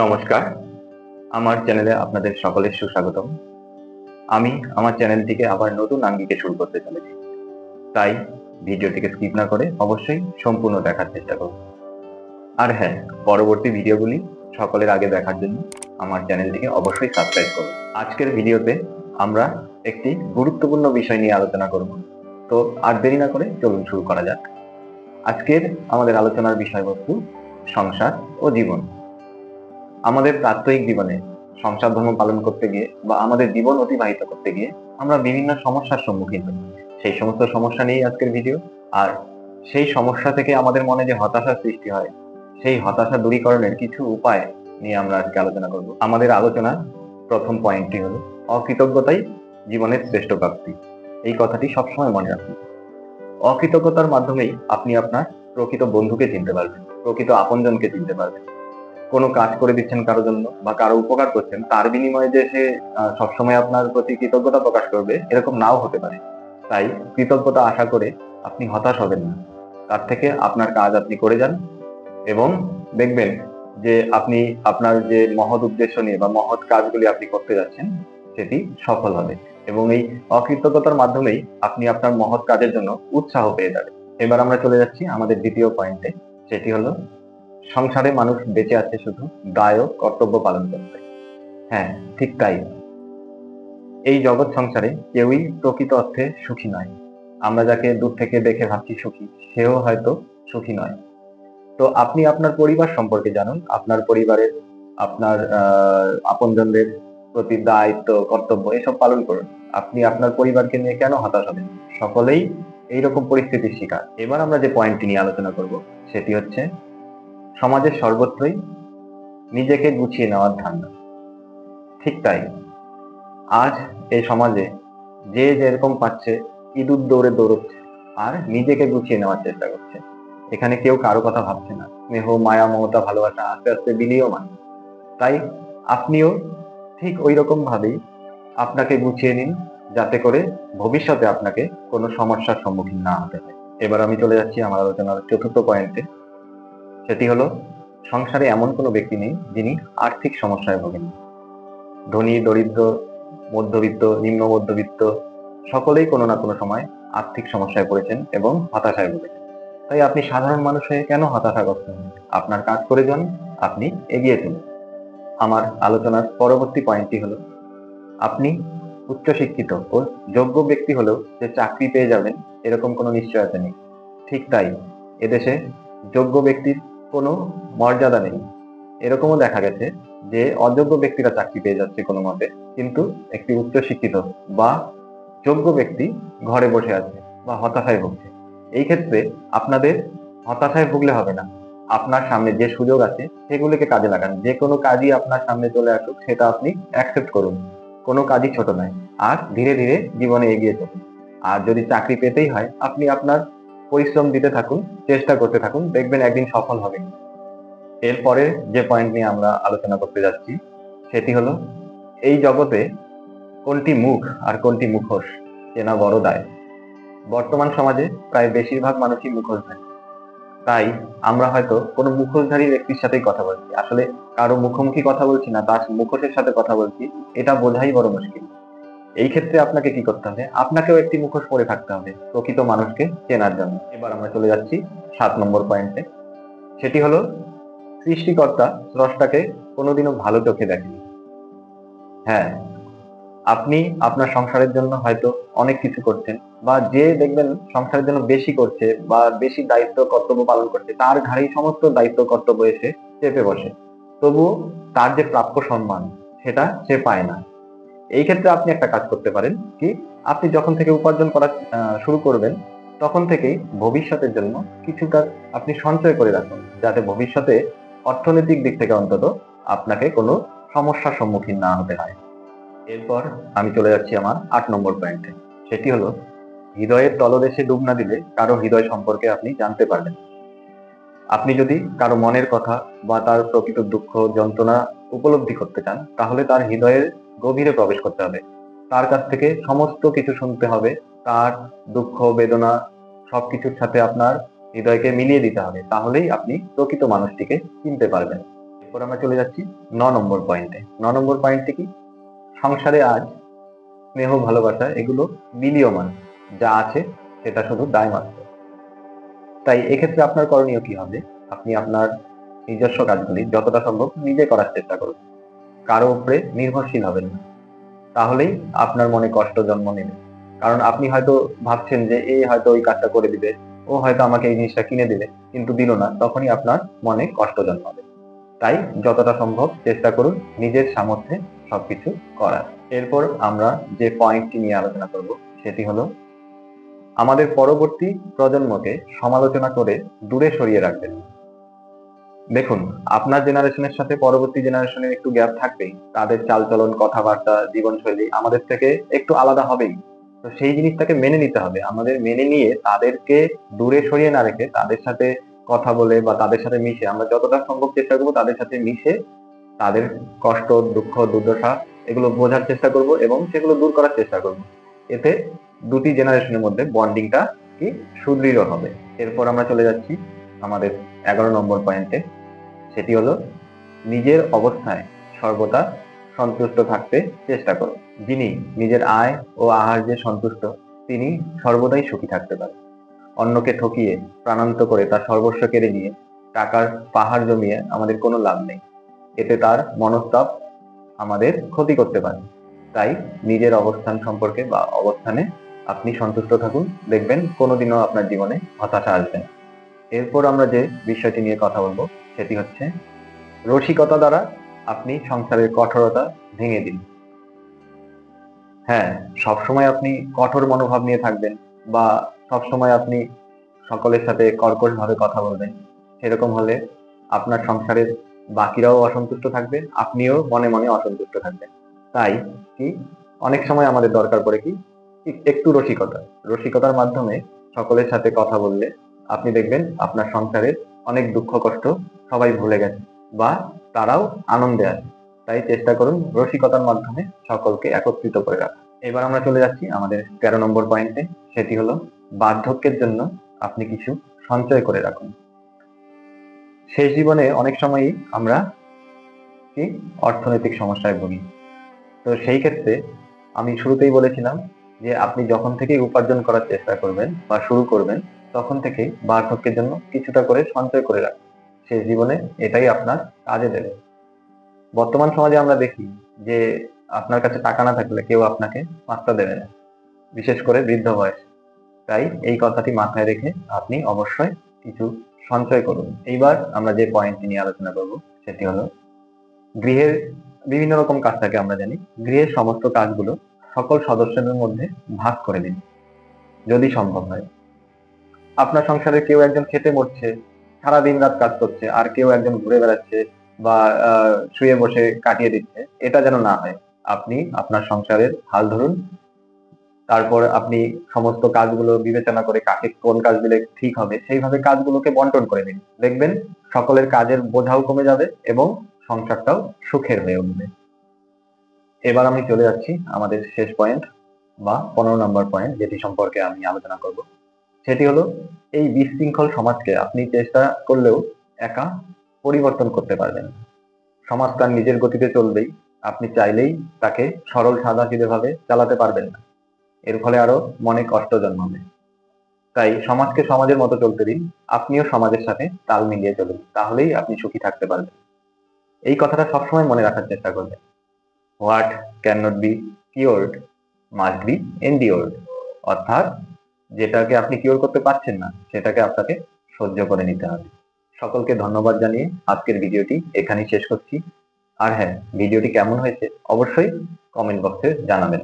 নমস্কার, আমার চ্যানেলে আপনাদের সকলের সুস্বাগতম। আমি আমার চ্যানেলটিকে আবার নতুন আঙ্গিকে শুরু করতে চলেছি। তাই ভিডিওটিকে স্কিপ না করে অবশ্যই সম্পূর্ণ দেখার চেষ্টা করুন। আর হ্যাঁ, পরবর্তী ভিডিওগুলি সকলের আগে দেখার জন্য আমার চ্যানেলটিকে অবশ্যই সাবস্ক্রাইব করুন। আজকের ভিডিওতে আমরা একটি গুরুত্বপূর্ণ বিষয় নিয়ে আলোচনা করব। তো আর দেরি না করে চলুন শুরু করা যাক। আজকের আমাদের আলোচনার বিষয়বস্তু সংসার ও জীবন। আমাদের প্রাত্যহিক জীবনে সংসার ধর্ম পালন করতে গিয়ে বা আমাদের জীবন অতিবাহিত করতে গিয়ে আমরা বিভিন্ন সমস্যার সম্মুখীন হই। সেই সমস্ত সমস্যা নিয়েই আজকের ভিডিও। আর সেই সমস্যা থেকে আমাদের মনে যে হতাশার সৃষ্টি হয়, সেই হতাশা দূরীকরণের কিছু উপায় নিয়ে আমরা আজকে আলোচনা করব। আমাদের আলোচনার প্রথম পয়েন্টটি হলো অকৃতজ্ঞতাই জীবনের শ্রেষ্ঠ প্রাপ্তি। এই কথাটি সবসময় মনে রাখুন। অকৃতজ্ঞতার মাধ্যমেই আপনি আপনার প্রকৃত বন্ধুকে চিনতে পারবেন, প্রকৃত আপনজনকে চিনতে পারবেন। কোনো কাজ করে দিচ্ছেন কারো জন্য বা কারো উপকার করছেন, তার বিনিময়ে যে সে সবসময় আপনার প্রতি কৃতজ্ঞতা প্রকাশ করবে এরকম নাও হতে পারে। তাই কৃতজ্ঞতা আশা করে আপনি হতাশ হবেন না। তার থেকে আপনার কাজ আপনি করে যান এবং দেখবেন যে আপনি আপনার যে মহৎ উদ্দেশ্য নিয়ে বা মহৎ কাজগুলি আপনি করতে যাচ্ছেন সেটি সফল হবে এবং এই অকৃতজ্ঞতার মাধ্যমেই আপনি আপনার মহৎ কাজের জন্য উৎসাহ পেয়ে যাবেন। এবার আমরা চলে যাচ্ছি আমাদের দ্বিতীয় পয়েন্টে, সেটি হলো সংসারে মানুষ বেঁচে আছে শুধু দায় ও কর্তব্য পালন করতে। হ্যাঁ, ঠিক তাই। এই জগৎ সংসারে কেউই প্রকৃত অর্থে সুখী নয়। আমরা যাকে দূর থেকে দেখে ভাবছি সুখী, সেও হয়তো সুখী নয়। তো আপনি আপনার পরিবার সম্পর্কে জানুন, আপনার পরিবারের আপনার আপনজনদের প্রতি দায়িত্ব কর্তব্য এসব পালন করুন। আপনি আপনার পরিবারকে নিয়ে কেন হতাশ হবেন? সকলেই এইরকম পরিস্থিতির শিকার। এবার আমরা যে পয়েন্টটি নিয়ে আলোচনা করব সেটি হচ্ছে সমাজের সর্বত্রই নিজেকে গুছিয়ে নেওয়ার ধারণা। ঠিক তাই, আজ এই সমাজে যে যেরকম পাচ্ছে ইঁদুর দৌড়ে দৌড়চ্ছে আর নিজেকে গুছিয়ে নেওয়ার চেষ্টা করছে। এখানে কেউ কারো কথা ভাবছে না। স্নেহ, মায়া, মমতা, ভালোবাসা আস্তে আস্তে বিলীয়মান। তাই আপনিও ঠিক ওই রকম ভাবেই আপনাকে গুছিয়ে নিন, যাতে করে ভবিষ্যতে আপনাকে কোনো সমস্যার সম্মুখীন না হতে হয়। এবার আমি চলে যাচ্ছি আমার আলোচনার চতুর্থ পয়েন্টে, সেটি হলো সংসারে এমন কোনো ব্যক্তি নেই যিনি আর্থিক সমস্যায় ভোগেন। ধনী, দরিদ্র, মধ্যবিত্ত, নিম্ন মধ্যবিত্ত সকলেই কোনো না কোনো সময় আর্থিক সমস্যায় পড়েছেন এবং হতাশায় ভুগেছেন। তাই আপনি সাধারণ মানুষ হয়ে কেন হতাশাগ্রস্ত হন? আপনার কাজ করে যান, আপনি এগিয়ে চলুন। আমার আলোচনার পরবর্তী পয়েন্টটি হলো আপনি উচ্চশিক্ষিত ও যোগ্য ব্যক্তি হলেও যে চাকরি পেয়ে যাবেন এরকম কোনো নিশ্চয়তা নেই। ঠিক তাই, এদেশে যোগ্য ব্যক্তির কোনো মর্যাদা নেই। এরকমও দেখা গেছে যে অযোগ্য ব্যক্তিরা চাকরি পেয়ে যাচ্ছে কোনো মতে, কিন্তু একটি উচ্চশিক্ষিত বা যোগ্য ব্যক্তি ঘরে বসে আছে বা হতাশায় ভুগছে। এই ক্ষেত্রে আপনাদের হতাশায় ভুগলে হবে না। আপনার সামনে যে সুযোগ আছে সেগুলিকে কাজে লাগান। যে কোনো কাজই আপনার সামনে চলে আসুক সেটা আপনি অ্যাকসেপ্ট করুন। কোনো কাজই ছোট নয়। আর ধীরে ধীরে জীবনে এগিয়ে চলুন। আর যদি চাকরি পেতেই হয় আপনি আপনার পরিশ্রম দিতে থাকুন, চেষ্টা করতে থাকুন, দেখবেন একদিন সফল হবেন। এরপরে যে পয়েন্ট নিয়ে আমরা আলোচনা করতে যাচ্ছি সেটি হলো এই জগতে কোনটি মুখ আর কোনটি মুখোশ চেনা বড় দায়। বর্তমান সমাজে প্রায় বেশিরভাগ মানুষই মুখোশধারী। তাই আমরা হয়তো কোনো মুখোশধারী ব্যক্তির সাথেই কথা বলছি, আসলে কারো মুখোমুখি কথা বলছি না, তার মুখোশের সাথে কথা বলছি, এটা বোঝাই বড় মুশকিল। এই ক্ষেত্রে আপনাকে কি করতে হবে? আপনাকেও একটি মুখোশ পরে থাকতে হবে প্রকৃত মানুষকে চেনার জন্য। এবার আমরা চলে যাচ্ছি 7 নম্বর পয়েন্টে, সেটি হলো সৃষ্টিকর্তা স্রষ্টাকে কোনোদিনও ভালো চোখে দেখেনি। হ্যাঁ, আপনি আপনার সংসারের জন্য হয়তো অনেক কিছু করছেন বা যে দেখবেন সংসারের জন্য বেশি করছে বা বেশি দায়িত্ব কর্তব্য পালন করছে তার ঘাড়েই সমস্ত দায়িত্ব কর্তব্য এসে চেপে বসে, তবুও তার যে প্রাপ্য সম্মান সেটা সে পায় না। এই ক্ষেত্রে আপনি একটা কাজ করতে পারেন কি, আপনি যখন থেকে উপার্জন করা শুরু করবেন তখন থেকেই ভবিষ্যতের জন্য কিছুটা আপনি সঞ্চয় করে রাখুন, যাতে ভবিষ্যতে অর্থনৈতিক দিক থেকে অন্তত আপনাকে কোনো সমস্যার সম্মুখীন না হতে হয়। এরপর আমি চলে যাচ্ছি আমার 8 নম্বর পয়েন্টে, সেটি হলো হৃদয়ের তলদেশে ডুব না দিলে কারো হৃদয় সম্পর্কে আপনি জানতে পারবেন। আপনি যদি কারো মনের কথা বা তার প্রকৃত দুঃখ যন্ত্রণা উপলব্ধি করতে চান তাহলে তার হৃদয়ের গভীরে প্রবেশ করতে হবে। তার কাছ থেকে সমস্ত কিছু শুনতে হবে। তার দুঃখ বেদনা সবকিছুর সাথে আপনার হৃদয়কে মিলিয়ে দিতে হবে, তাহলেই আপনি প্রকৃত মানুষটিকে চিনতে পারবেন। এরপর আমরা চলে যাচ্ছি 9 নম্বর পয়েন্টে। 9 নম্বর পয়েন্টে কি, সংসারে আজ স্নেহ ভালোবাসা এগুলো বিলীয়মান, যা আছে সেটা শুধু দায় মাত্র। তাই এক্ষেত্রে আপনার করণীয় কি হবে, আপনি আপনার নিজস্ব কাজগুলি যতটা সম্ভব নিজে করার চেষ্টা করুন, কারো উপরে নির্ভরশীল হবেন না। তাহলেই আপনার মনে কষ্ট জন্ম নেবে। কারণ আপনি হয়তো ভাবছেন যে এ হয়তো ওই কাজটা করে দিবে, ও হয়তো আমাকে এই জিনিসটা কিনে দিবে, কিন্তু দিল না, তখনই আপনার মনে কষ্ট জন্মাবে। তাই যতটা সম্ভব চেষ্টা করুন নিজের সামর্থ্যে সবকিছু করার। এরপর আমরা যে পয়েন্টটি নিয়ে আলোচনা করব সেটি হলো, আমাদের পরবর্তী প্রজন্মকে সমালোচনা করে দূরে সরিয়ে রাখবেন। দেখুন, আপনার জেনারেশনের সাথে পরবর্তী জেনারেশনের একটু গ্যাপ থাকবেই। তাদের চালচলন, কথাবার্তা, জীবনশৈলী আমাদের থেকে একটু আলাদা হবেই। তো সেই জিনিসটাকে মেনে নিতে হবে। আমাদের মেনে নিয়ে তাদেরকে দূরে সরিয়ে না রেখে তাদের সাথে কথা বলে বা তাদের সাথে মিশে আমরা যতটা সম্ভব চেষ্টা করব তাদের সাথে মিশে তাদের কষ্ট, দুঃখ, দুর্দশা এগুলো বোঝার চেষ্টা করব এবং সেগুলো দূর করার চেষ্টা করব। এতে দুটি জেনারেশনের মধ্যে বন্ডিংটা কি সুদৃঢ় হবে। এরপর আমরা চলে যাচ্ছি আমাদের 11 নম্বর পয়েন্টে। সেটি হলো, নিজের অবস্থায় সর্বদা সন্তুষ্ট থাকতে চেষ্টা করুন। যিনি নিজের আয় ও আহার্যে সন্তুষ্ট তিনি সর্বদাই সুখী থাকতে পারেন। অন্যকে ঠকিয়ে, প্রাণান্ত করে তার সর্বস্ব কেড়ে নিয়ে টাকার পাহাড় জমিয়ে আমাদের কোনো লাভ নেই। এতে তার মনস্তাপ আমাদের ক্ষতি করতে পারে। তাই নিজের অবস্থান সম্পর্কে বা অবস্থানে আপনি সন্তুষ্ট থাকুন, দেখবেন কোনোদিনও আপনার জীবনে হতাশা আসবে না। এরপর আমরা যে বিষয়টি নিয়ে কথা বলবো সেটি হচ্ছে, রসিকতা দ্বারা আপনি সংসারের কঠোরতা ভেঙে দিন। হ্যাঁ, সবসময় আপনি কঠোর মনোভাব নিয়ে থাকবেন বা সবসময় আপনি সকলের সাথে কর্কশ ভাবে কথা বলবেন, সেরকম হলে আপনার সংসারের বাকিরাও অসন্তুষ্ট থাকবে, আপনিও মনে মনে অসন্তুষ্ট থাকবেন। তাই কি, অনেক সময় আমাদের দরকার পড়ে কি, একটু রসিকতা। রসিকতার মাধ্যমে সকলের সাথে কথা বললে আপনি দেখবেন আপনার সংসারের অনেক দুঃখ কষ্ট সবাই ভুলে গেছে বা তারাও আনন্দে আছে। তাই চেষ্টা করুন রসিকতার মাধ্যমে সকলকে একত্রিত করে রাখা। এবার আমরা চলে যাচ্ছি আমাদের 13 নম্বর পয়েন্টে। সেটি হলো, বার্ধক্যের জন্য আপনি কিছু সঞ্চয় করে রাখুন। শেষ জীবনে অনেক সময়ই আমরা কি অর্থনৈতিক সমস্যায় ভুগি। তো সেই ক্ষেত্রে আমি শুরুতেই বলেছিলাম যে আপনি যখন থেকে উপার্জন করার চেষ্টা করবেন বা শুরু করবেন তখন থেকেই বার্ধক্যের জন্য কিছুটা করে সঞ্চয় করে রাখুন। শেষ জীবনে এটাই আপনার কাজে দেবে। বর্তমান সমাজে আমরা দেখি যে আপনার কাছে টাকা না থাকলে কেউ আপনাকে পাত্তা দেবে না, বিশেষ করে বৃদ্ধ বয়সে। তাই এই কথাটি মাথায় রেখে আপনি অবশ্যই কিছু সঞ্চয় করুন। এইবার আমরা যে পয়েন্টটি নিয়ে আলোচনা করব সেটি হলো, গৃহের বিভিন্ন রকম কাজ থাকে আমরা জানি। গৃহের সমস্ত কাজগুলো সকল সদস্যদের মধ্যে ভাগ করে দিন যদি সম্ভব হয়। আপনার সংসারে কেউ একজন খেটে মরছে, সারা দিন রাত কাজ করছে, আর কেউ একজন ঘুরে বেড়াচ্ছে বা শুয়ে বসে কাটিয়ে দিচ্ছে, এটা যেন না হয়। আপনি আপনার সংসারের হাল ধরুন, তারপর আপনি সমস্ত কাজগুলো বিবেচনা করে কাকে কোন কাজ দিলে ঠিক হবে সেইভাবে কাজগুলোকে বন্টন করে দিন। দেখবেন সকলের কাজের বোঝাও কমে যাবে এবং সংসারটাও সুখের হয়ে উঠবে। এবার আমি চলে যাচ্ছি আমাদের শেষ পয়েন্ট বা 15 নম্বর পয়েন্ট, যেটি সম্পর্কে আমি আলোচনা করব। সেটি হলো, এই বিশৃঙ্খল সমাজকে আপনি চেষ্টা করলেও একা পরিবর্তন করতে পারবেন না। সমাজ তার নিজের গতিতে চলবেই, আপনি চাইলেই তাকে সরল সাদাসিধে ভাবে চালাতে পারবেন না। এর ফলে আরো মনে কষ্ট জন্মাবে। তাই সমাজকে সমাজের মতো চলতে দিন, আপনিও সমাজের সাথে তাল মিলিয়ে চলুন, তাহলেই আপনি সুখী থাকতে পারবেন। এই কথাটা সবসময় মনে রাখার চেষ্টা করবেন। What can not be cured must be endured. অর্থাৎ যেটাকে আপনি কিওর করতে পারছেন না সেটাকে আপনাকে সহ্য করে নিতে হবে। সকলকে ধন্যবাদ জানিয়ে আজকের ভিডিওটি এখানেই শেষ করছি। আর হ্যাঁ, ভিডিওটি কেমন হয়েছে অবশ্যই কমেন্ট বক্সে জানাবেন।